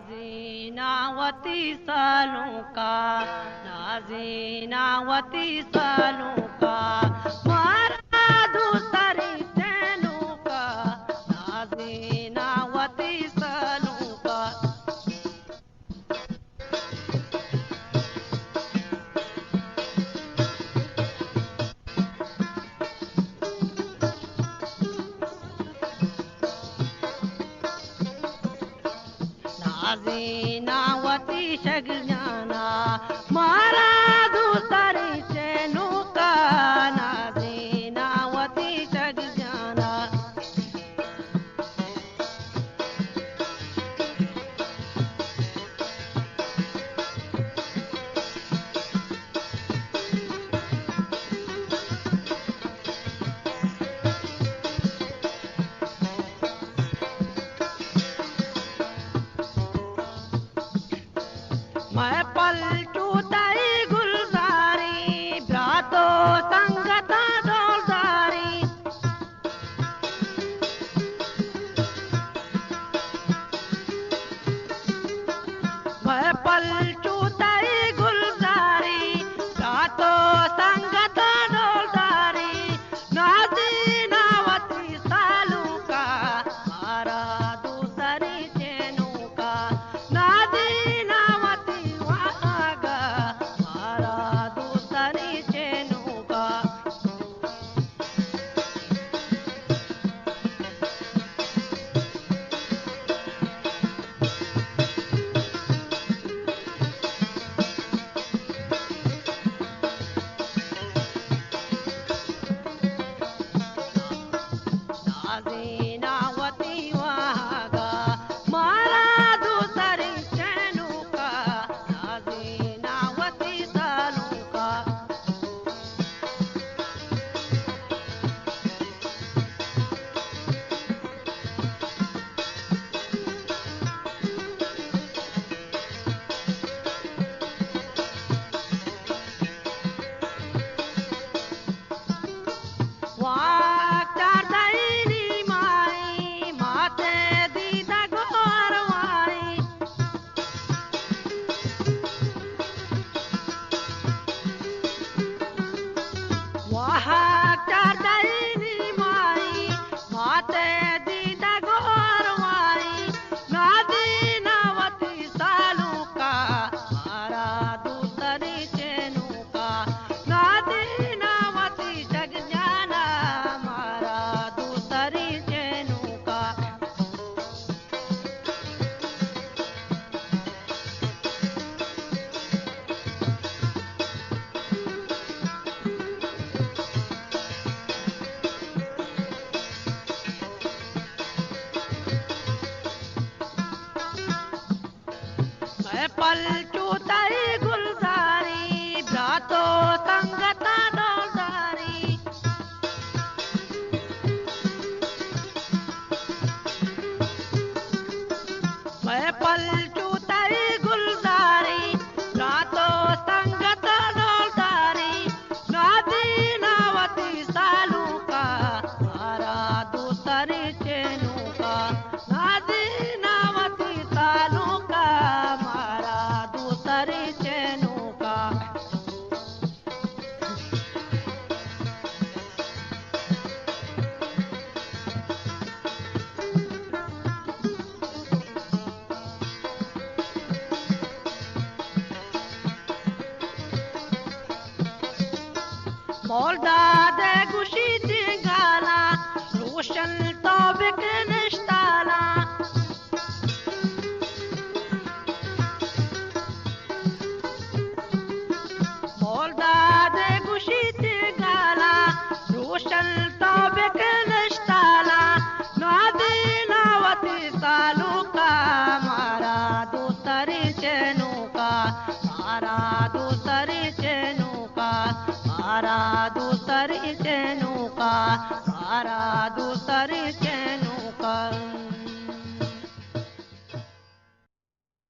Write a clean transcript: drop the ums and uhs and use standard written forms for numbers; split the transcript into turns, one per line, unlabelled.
नाजीनावती सालों का, नाजीनावती सालों का, मारा दूसरी चैनों का, नाजीनावती सालों का। नाजीनावती शगजाना, मारा दूसरी चैनों का, नाजीनावती शगजाना। मैं पलटू तई गुलजारी, भ्रातो संगता डोलदारी। मैं पलटू तई गुलजारी, भ्रातो संगता डोलदारी। नाजीनावती सालों का, मारा दूसरी चैनों का, नाजीनावती वहाँ का, मारा दूसरी चैनों का। नाजीनावती वहाँ का, मारा दूसरी चैनों का, नाजीनावती सालों का। वाह चारदाईनी माई, माते दीदा गोरवाई। वाह चारदाईनी माई, माते दीदा गोरवाई। नाजीनावती सालों का, मारा दूसरी चैनों का, नाजीनावती जगजाना, मारा दूसरी चैनों का। मैं पलटू तई गुलजारी, भ्रातो संगता डोलदारी। मैं पलटू तई गुलजारी, भ्रातो संगता डोलदारी। नाजीनावती सालों का, मारा दूसरी चैनों का, नाजीनावती सालों का, मारा दूसरी चैनों का। मोलदादे गुशी गाला, रोशन तो बिकनिश्ताला। मोलदादे गुशी गाला, रोशन तो बिकनिश्ताला। नाजीनावती सालों का, मारा दूसरी चैनों का, मारा दूसरी चैनों का, मारा दूसरी चैनों का, मारा दूसरी चैनों